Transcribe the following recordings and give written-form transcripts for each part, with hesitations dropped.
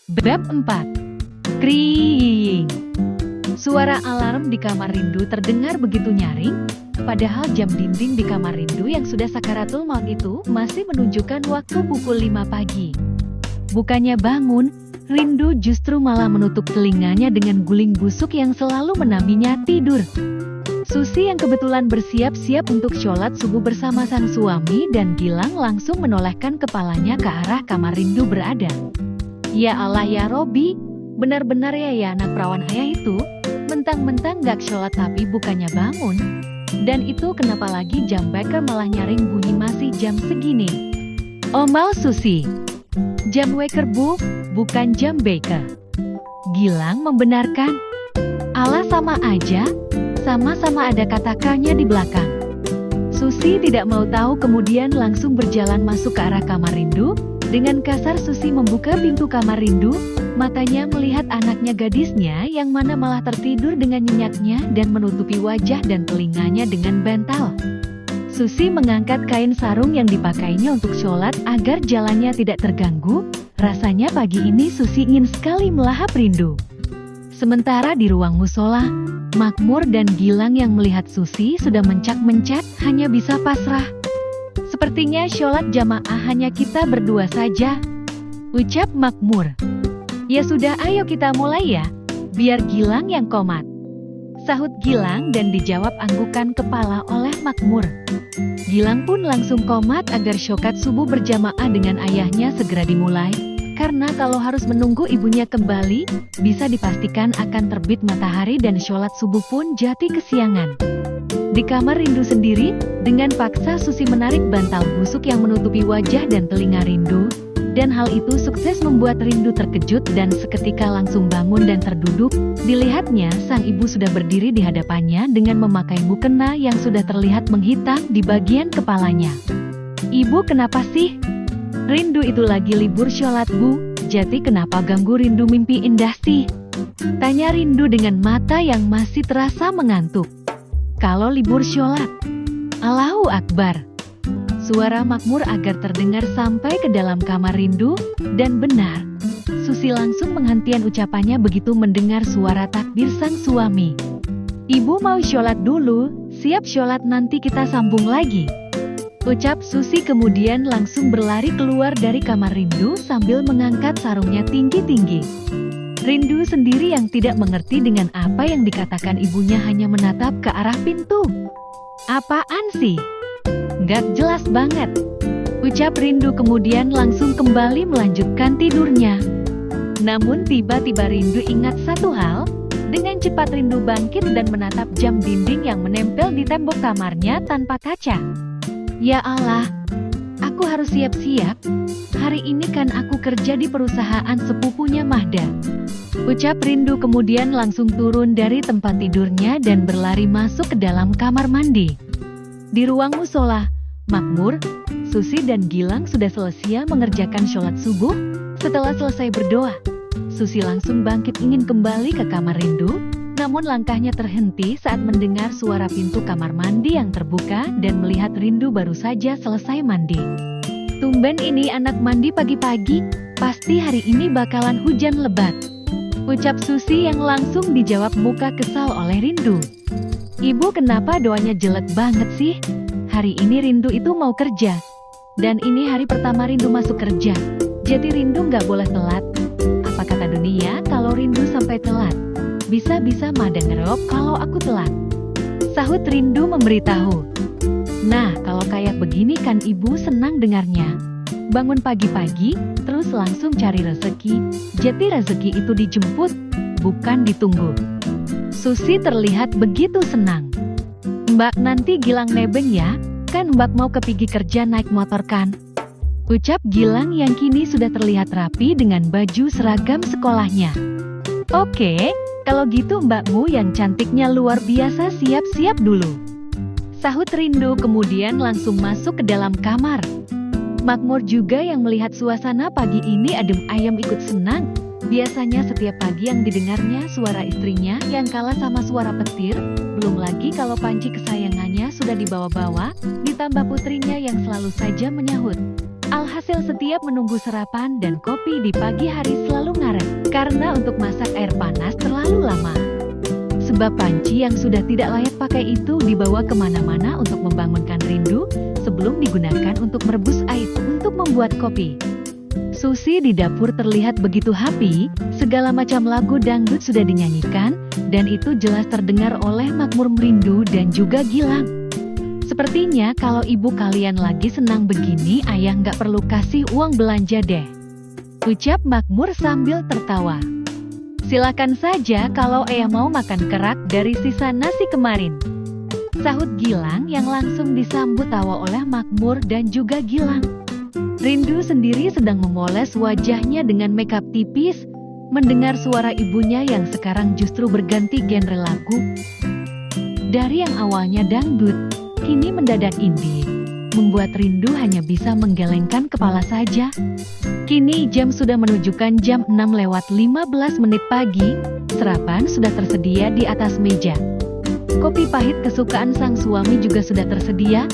Bab 4. Kriing. Suara alarm di kamar Rindu terdengar begitu nyaring, padahal jam dinding di kamar Rindu yang sudah sakaratul maut itu masih menunjukkan waktu pukul 5 pagi. Bukannya bangun, Rindu justru malah menutup telinganya dengan guling busuk yang selalu menaminya tidur. Susi yang kebetulan bersiap-siap untuk sholat subuh bersama sang suami dan Gilang langsung menolehkan kepalanya ke arah kamar Rindu berada. Ya Allah ya Robi, benar-benar ya anak perawan ayah itu, mentang-mentang gak sholat tapi bukannya bangun. Dan itu kenapa lagi jam beker malah nyaring bunyi masih jam segini. Omal Susi, jam waker bu, bukan jam beker. Gilang membenarkan. Allah sama aja, sama-sama ada kata-katanya di belakang. Susi tidak mau tahu kemudian langsung berjalan masuk ke arah kamar Rindu. Dengan kasar Susi membuka pintu kamar Rindu, matanya melihat anaknya gadisnya yang mana malah tertidur dengan nyenyaknya dan menutupi wajah dan telinganya dengan bantal. Susi mengangkat kain sarung yang dipakainya untuk sholat agar jalannya tidak terganggu. Rasanya pagi ini Susi ingin sekali melahap Rindu. Sementara di ruang musola, Makmur dan Gilang yang melihat Susi sudah mencak-mencak hanya bisa pasrah. Sepertinya sholat jamaah hanya kita berdua saja, ucap Makmur. Ya sudah ayo kita mulai ya, biar Gilang yang komat, sahut Gilang dan dijawab anggukan kepala oleh Makmur. Gilang pun langsung komat agar syokat subuh berjamaah dengan ayahnya segera dimulai, karena kalau harus menunggu ibunya kembali, bisa dipastikan akan terbit matahari dan sholat subuh pun jadi kesiangan. Di kamar Rindu sendiri, dengan paksa Susi menarik bantal busuk yang menutupi wajah dan telinga Rindu, dan hal itu sukses membuat Rindu terkejut dan seketika langsung bangun dan terduduk. Dilihatnya sang ibu sudah berdiri di hadapannya dengan memakai mukena yang sudah terlihat menghitam di bagian kepalanya. Ibu kenapa sih? Rindu itu lagi libur sholat bu, jadi kenapa ganggu Rindu mimpi indah sih? Tanya Rindu dengan mata yang masih terasa mengantuk. Kalau libur sholat, Allahu Akbar. Suara Makmur agar terdengar sampai ke dalam kamar Rindu, dan benar, Susi langsung menghentikan ucapannya begitu mendengar suara takbir sang suami. Ibu mau sholat dulu, siap sholat nanti kita sambung lagi. Ucap Susi kemudian langsung berlari keluar dari kamar Rindu sambil mengangkat sarungnya tinggi-tinggi. Rindu sendiri yang tidak mengerti dengan apa yang dikatakan ibunya hanya menatap ke arah pintu. Apaan sih? Gak jelas banget. Ucap Rindu kemudian langsung kembali melanjutkan tidurnya. Namun tiba-tiba Rindu ingat satu hal. Dengan cepat Rindu bangkit dan menatap jam dinding yang menempel di tembok kamarnya tanpa kaca. Ya Allah, aku harus siap-siap. Hari ini kan aku kerja di perusahaan sepupunya Mahda. Ucap Rindu kemudian langsung turun dari tempat tidurnya dan berlari masuk ke dalam kamar mandi. Di ruang musola, Makmur, Susi dan Gilang sudah selesai mengerjakan sholat subuh. Setelah selesai berdoa, Susi langsung bangkit ingin kembali ke kamar Rindu, namun langkahnya terhenti saat mendengar suara pintu kamar mandi yang terbuka dan melihat Rindu baru saja selesai mandi. Tumben ini anak mandi pagi-pagi, pasti hari ini bakalan hujan lebat. Ucap Susi yang langsung dijawab muka kesal oleh Rindu. Ibu kenapa doanya jelek banget sih? Hari ini Rindu itu mau kerja. Dan ini hari pertama Rindu masuk kerja. Jadi Rindu nggak boleh telat. Apa kata dunia kalau Rindu sampai telat? Bisa-bisa Mada ngerok kalau aku telat. Sahut Rindu memberitahu. Nah kalau kayak begini kan ibu senang dengarnya. Bangun pagi-pagi, terus langsung cari rezeki. Jadi rezeki itu dijemput, bukan ditunggu. Susi terlihat begitu senang. Mbak nanti Gilang nebeng ya, kan Mbak mau kepigi kerja naik motor kan? Ucap Gilang yang kini sudah terlihat rapi dengan baju seragam sekolahnya. Oke, kalau gitu mbakmu yang cantiknya luar biasa siap-siap dulu. Sahut Rindu kemudian langsung masuk ke dalam kamar. Makmur juga yang melihat suasana pagi ini adem ayem ikut senang. Biasanya setiap pagi yang didengarnya suara istrinya yang kalah sama suara petir, belum lagi kalau panci kesayangannya sudah dibawa-bawa, ditambah putrinya yang selalu saja menyahut. Alhasil setiap menunggu sarapan dan kopi di pagi hari selalu ngaret. Karena untuk masak air panas terlalu lama. Sebab panci yang sudah tidak layak pakai itu dibawa kemana-mana untuk membangunkan Rindu sebelum digunakan untuk merebus air untuk membuat kopi. Susi di dapur terlihat begitu happy, segala macam lagu dangdut sudah dinyanyikan, dan itu jelas terdengar oleh Makmur, Rindu dan juga Gilang. Sepertinya kalau ibu kalian lagi senang begini, ayah nggak perlu kasih uang belanja deh, ucap Makmur sambil tertawa. Silakan saja kalau ayah mau makan kerak dari sisa nasi kemarin, sahut Gilang yang langsung disambut tawa oleh Makmur dan juga Gilang. Rindu sendiri sedang memoles wajahnya dengan makeup tipis, mendengar suara ibunya yang sekarang justru berganti genre lagu. Dari yang awalnya dangdut, kini mendadak indie, membuat Rindu hanya bisa menggelengkan kepala saja. Kini jam sudah menunjukkan jam 6:15 pagi, sarapan sudah tersedia di atas meja. Kopi pahit kesukaan sang suami juga sudah tersedia.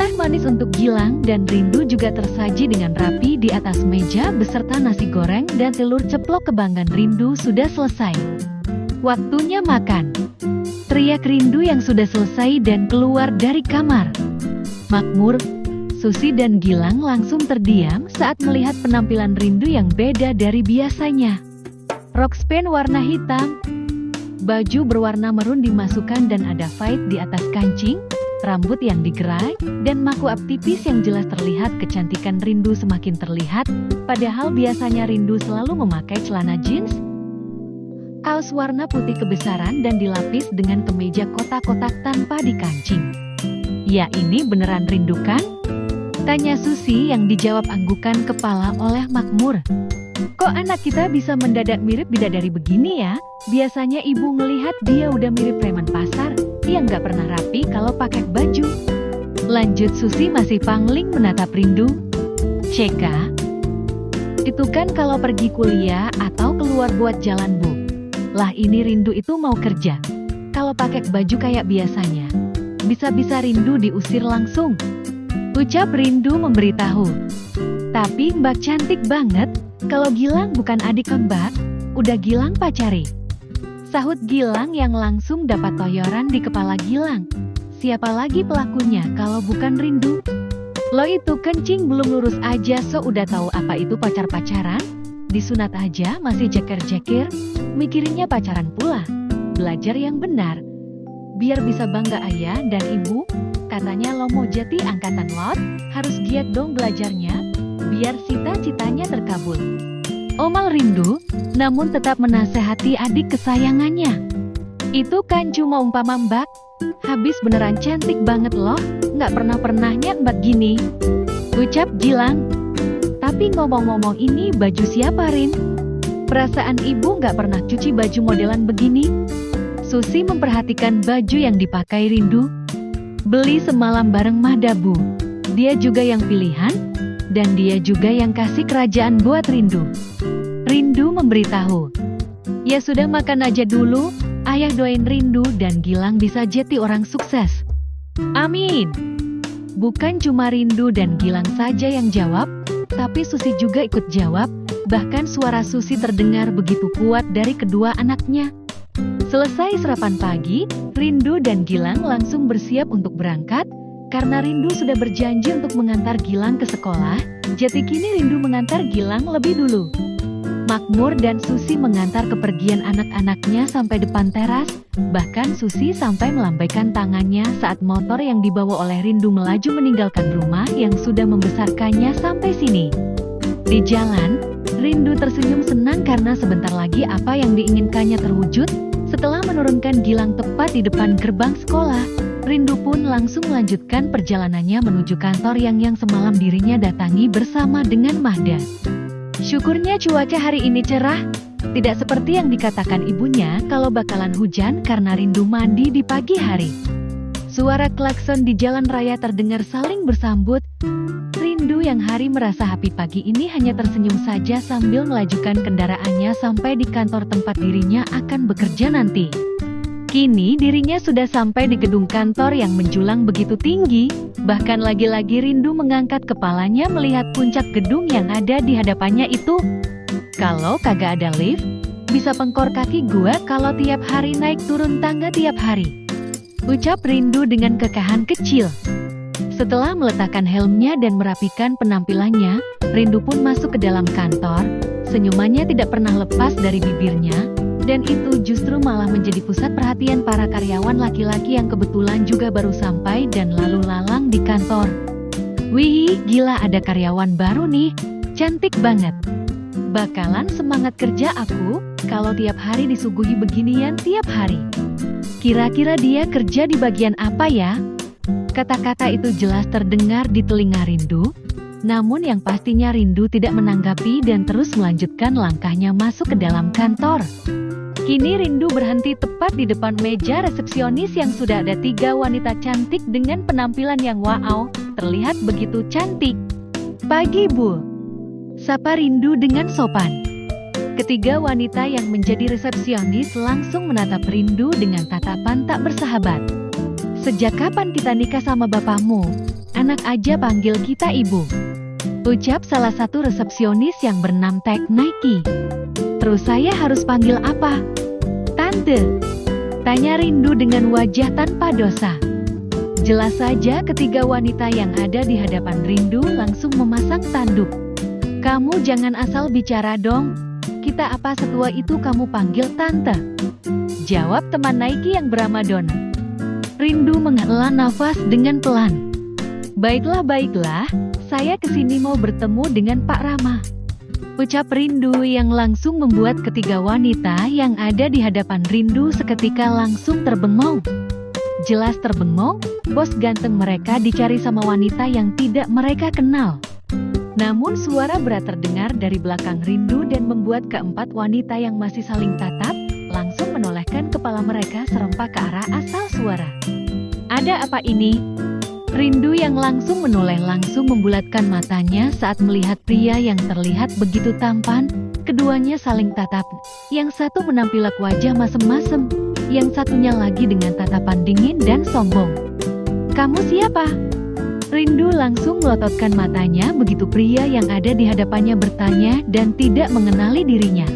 Teh manis untuk Gilang dan Rindu juga tersaji dengan rapi di atas meja beserta nasi goreng dan telur ceplok kebanggaan Rindu sudah selesai. Waktunya makan, teriak Rindu yang sudah selesai dan keluar dari kamar. Makmur, Susi dan Gilang langsung terdiam saat melihat penampilan Rindu yang beda dari biasanya. Rok span warna hitam, baju berwarna merun dimasukkan dan ada fade di atas kancing, rambut yang digerai, dan make-up tipis yang jelas terlihat kecantikan Rindu semakin terlihat, padahal biasanya Rindu selalu memakai celana jeans, kaos warna putih kebesaran dan dilapis dengan kemeja kotak-kotak tanpa dikancing. Ya ini beneran Rindu kan? Tanya Susi yang dijawab anggukan kepala oleh Makmur. Kok anak kita bisa mendadak mirip bidadari begini ya? Biasanya ibu ngelihat dia udah mirip preman pasar, dia nggak pernah rapi kalau pakai baju. Lanjut Susi masih pangling menatap Rindu. Ceka, itu kan kalau pergi kuliah atau keluar buat jalan bu. Lah ini Rindu itu mau kerja. Kalau pakai baju kayak biasanya, bisa-bisa Rindu diusir langsung, ucap Rindu memberitahu. Tapi Mbak cantik banget, kalau Gilang bukan adik Mbak, udah Gilang pacari, sahut Gilang yang langsung dapat toyoran di kepala Gilang. Siapa lagi pelakunya kalau bukan Rindu? Lo itu kencing belum lurus aja so udah tahu apa itu pacar-pacaran? Disunat aja masih jeker-jeker, mikirinnya pacaran pula. Belajar yang benar, biar bisa bangga ayah dan ibu. Katanya lo mau jadi angkatan laut, harus giat dong belajarnya, biar cita-citanya terkabul. Omal Rindu, namun tetap menasehati adik kesayangannya. Itu kan cuma umpama Mbak, habis beneran cantik banget loh, nggak pernah-pernahnya Mbak gini, ucap Gilang. Tapi ngomong-ngomong ini baju siapa Rin? Perasaan ibu nggak pernah cuci baju modelan begini? Susi memperhatikan baju yang dipakai Rindu. Beli semalam bareng Mahdabu. Dia juga yang pilihan, dan dia juga yang kasih kerajaan buat Rindu. Rindu memberitahu. Ya sudah makan aja dulu, ayah doain Rindu dan Gilang bisa jadi orang sukses. Amin. Bukan cuma Rindu dan Gilang saja yang jawab, tapi Susi juga ikut jawab, bahkan suara Susi terdengar begitu kuat dari kedua anaknya. Selesai sarapan pagi, Rindu dan Gilang langsung bersiap untuk berangkat, karena Rindu sudah berjanji untuk mengantar Gilang ke sekolah, jadi kini Rindu mengantar Gilang lebih dulu. Makmur dan Susi mengantar kepergian anak-anaknya sampai depan teras, bahkan Susi sampai melambaikan tangannya saat motor yang dibawa oleh Rindu melaju meninggalkan rumah yang sudah membesarkannya sampai sini. Di jalan, Rindu tersenyum senang karena sebentar lagi apa yang diinginkannya terwujud. Setelah menurunkan Gilang tepat di depan gerbang sekolah, Rindu pun langsung melanjutkan perjalanannya menuju kantor yang semalam dirinya datangi bersama dengan Mahda. Syukurnya cuaca hari ini cerah, tidak seperti yang dikatakan ibunya kalau bakalan hujan karena Rindu mandi di pagi hari. Suara klakson di jalan raya terdengar saling bersambut. Rindu yang hari merasa happy pagi ini hanya tersenyum saja sambil melajukan kendaraannya sampai di kantor tempat dirinya akan bekerja nanti. Kini dirinya sudah sampai di gedung kantor yang menjulang begitu tinggi, bahkan lagi-lagi Rindu mengangkat kepalanya melihat puncak gedung yang ada di hadapannya itu. Kalau kagak ada lift, bisa pengkor kaki gua kalau tiap hari naik turun tangga tiap hari. Ucap Rindu dengan kekahan kecil. Setelah meletakkan helmnya dan merapikan penampilannya, Rindu pun masuk ke dalam kantor. Senyumannya tidak pernah lepas dari bibirnya, dan itu justru malah menjadi pusat perhatian para karyawan laki-laki yang kebetulan juga baru sampai dan lalu lalang di kantor. Wih, gila ada karyawan baru nih, cantik banget. Bakalan semangat kerja aku, kalau tiap hari disuguhi beginian tiap hari. Kira-kira dia kerja di bagian apa ya? Kata-kata itu jelas terdengar di telinga Rindu, namun yang pastinya Rindu tidak menanggapi dan terus melanjutkan langkahnya masuk ke dalam kantor. Kini Rindu berhenti tepat di depan meja resepsionis yang sudah ada 3 wanita cantik dengan penampilan yang wow, terlihat begitu cantik. Pagi Bu, sapa Rindu dengan sopan. Ketiga wanita yang menjadi resepsionis langsung menatap Rindu dengan tatapan tak bersahabat. Sejak kapan kita nikah sama bapakmu? Anak aja panggil kita ibu. Ucap salah satu resepsionis yang bernama Tek Nike. Terus saya harus panggil apa? Tante. Tanya Rindu dengan wajah tanpa dosa. Jelas saja ketiga wanita yang ada di hadapan Rindu langsung memasang tanduk. Kamu jangan asal bicara dong. Kita apa setua itu kamu panggil tante? Jawab teman Nike yang bernama Donna. Rindu menghela nafas dengan pelan. Baiklah, saya kesini mau bertemu dengan Pak Rama. Ucap Rindu yang langsung membuat ketiga wanita yang ada di hadapan Rindu seketika langsung terbengong. Jelas terbengong, bos ganteng mereka dicari sama wanita yang tidak mereka kenal. Namun suara berat terdengar dari belakang Rindu dan membuat keempat wanita yang masih saling tatap, langsung menolehkan kepala mereka serempak ke arah asal suara. Ada apa ini? Rindu yang langsung menoleh langsung membulatkan matanya saat melihat pria yang terlihat begitu tampan. Keduanya saling tatap, yang satu menampilkan wajah masem-masem, yang satunya lagi dengan tatapan dingin dan sombong. Kamu siapa? Rindu langsung melototkan matanya begitu pria yang ada di hadapannya bertanya dan tidak mengenali dirinya.